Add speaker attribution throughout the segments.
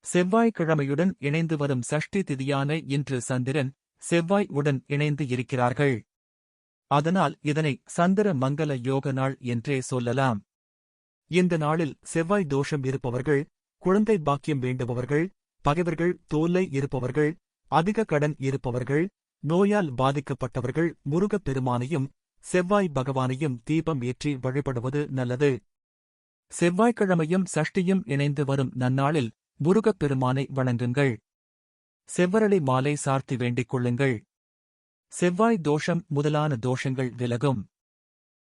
Speaker 1: செவ்வாய்க்கிழமையுடன் இணைந்து வரும் சஷ்டி திதியான இன்று சந்திரன், செவ்வாய் உடன் இணைந்து இருக்கிறார்கள். அதனால் இதனை சந்திர மங்கல யோக நாள் என்றே சொல்லலாம். இந்த நாளில் செவ்வாய் தோஷம் இருப்பவர்கள், குழந்தை பாக்கியம் வேண்டுபவர்கள், பகைவர்கள் தொல்லை இருப்பவர்கள், அதிக கடன் இருப்பவர்கள், நோயால் பாதிக்கப்பட்டவர்கள் முருகப் பெருமானையும் செவ்வாய் பகவானையும் தீபம் ஏற்றி வழிபடுவது நல்லது. செவ்வாய்க்கிழமையும் சஷ்டியும் இணைந்து வரும் நன்னாளில் முருகப் பெருமானை வணங்குங்கள். செவ்வரளி மாலை சார்த்தி வேண்டிக் கொள்ளுங்கள். செவ்வாய் தோஷம் முதலான தோஷங்கள் விலகும்.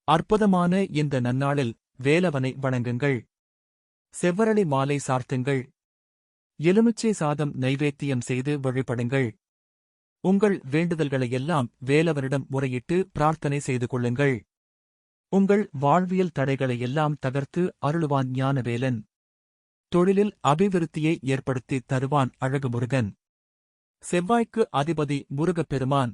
Speaker 1: அற்புதமான இந்த நன்னாளில் வேலவனை வணங்குங்கள். செவ்வரளி மாலை சார்த்துங்கள். எலுமிச்சை சாதம் நைவேத்தியம் செய்து வழிபடுங்கள். உங்கள் வேண்டுதல்களையெல்லாம் வேலவனிடம் முறையிட்டு பிரார்த்தனை செய்து கொள்ளுங்கள். உங்கள் வாழ்வியல் தடைகளையெல்லாம் தகர்த்து அருளுவான் ஞானவேலன். தொழிலில் அபிவிருத்தியை ஏற்படுத்தி தருவான் அழகு முருகன். செவ்வாய்க்கு அதிபதி முருகப் பெருமான்.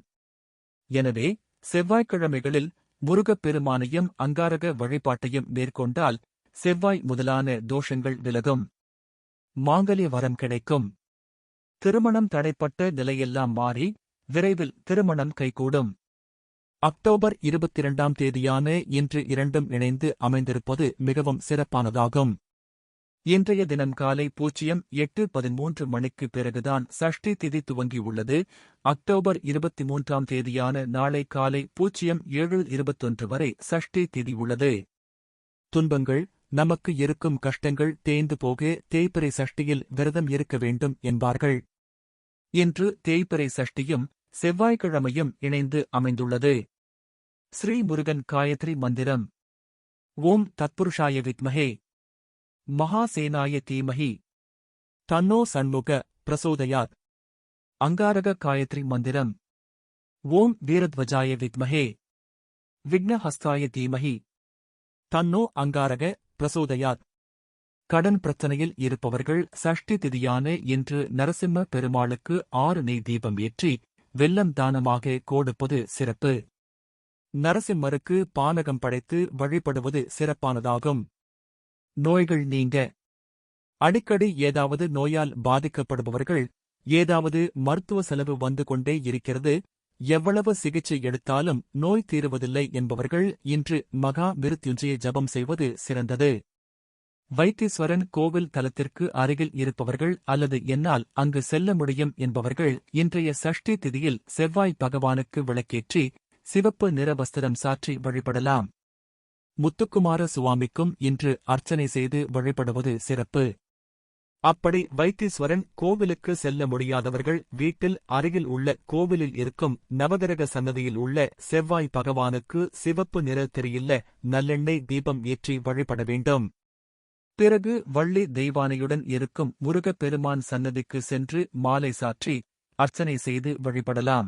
Speaker 1: எனவே செவ்வாய்க்கிழமைகளில் முருகப் பெருமானையும் அங்காரக வழிபாட்டையும் மேற்கொண்டால் செவ்வாய் முதலான தோஷங்கள் விலகும். மாங்கல்ய வரம் கிடைக்கும். திருமணம் தடைப்பட்ட நிலையெல்லாம் மாறி விரைவில் திருமணம் கைகூடும். அக்டோபர் 22ஆம் தேதியான இன்று இரண்டும் இணைந்து அமைந்திருப்பது மிகவும் சிறப்பானதாகும். இன்றைய தினம் காலை 08:13 மணிக்கு பிறகுதான் சஷ்டி திதி துவங்கியுள்ளது. அக்டோபர் 23ஆம் தேதியான நாளை காலை 07:21 வரை சஷ்டி திதி உள்ளது. துன்பங்கள், நமக்கு இருக்கும் கஷ்டங்கள் தேய்ந்து போக தேய்பிறை சஷ்டியில் விரதம் இருக்க வேண்டும் என்பார்கள். இன்று தேய்பிறை சஷ்டியும் செவ்வாய்க்கிழமையும் இணைந்து அமைந்துள்ளது. ஸ்ரீ முருகன் காயத்ரி மந்திரம். ஓம் தத்புருஷாய வித்மஹே மகாசேனாய தீமஹி தன்னோ சண்முக பிரசோதயாத். அங்காரக காயத்ரி மந்திரம். ஓம் வீரத்வஜாய வித்மஹே விக்னஹஸ்தாய தீமஹி தன்னோ அங்காரக பிரசோதயாத். கடன் பிரச்சனையில் இருப்பவர்கள் சஷ்டி திதியான இன்று நரசிம்ம பெருமாளுக்கு 6 நெய் தீபம் ஏற்றி வெல்லம் தானமாக கொடுப்பது சிறப்பு. நரசிம்மருக்கு பானகம் படைத்து வழிபடுவது சிறப்பானதாகும். நோய்கள் நீங்க. அடிக்கடி ஏதாவது நோயால் பாதிக்கப்படுபவர்கள், ஏதாவது மருத்துவ செலவு வந்து கொண்டே இருக்கிறது, எவ்வளவு சிகிச்சை எடுத்தாலும் நோய் தீருவதில்லை என்பவர்கள் இன்று மகா மிருத்யுஞ்சய ஜபம் செய்வது சிறந்தது. வைத்தீஸ்வரன் கோவில் தலத்திற்கு அருகில் இருப்பவர்கள் அல்லது என்னால் அங்கு செல்ல முடியும் என்பவர்கள் இன்றைய சஷ்டி திதியில் செவ்வாய் பகவானுக்கு விளக்கேற்றி சிவப்பு நிற வஸ்திரம் சாற்றி வழிபடலாம். முத்துக்குமார சுவாமிக்கும் இன்று அர்ச்சனை செய்து வழிபடுவது சிறப்பு. அப்படி வைத்தீஸ்வரன் கோவிலுக்கு செல்ல முடியாதவர்கள் வீட்டில் அருகில் உள்ள கோவிலில் இருக்கும் நவகிரக சன்னதியில் உள்ள செவ்வாய் பகவானுக்கு சிவப்பு நிற திரியுள்ள நல்லெண்ணெய் தீபம் ஏற்றி வழிபட வேண்டும். பிறகு வள்ளி தெய்வானையுடன் இருக்கும் முருகப் பெருமான் சன்னதிக்கு சென்று மாலை சாற்றி அர்ச்சனை செய்து வழிபடலாம்.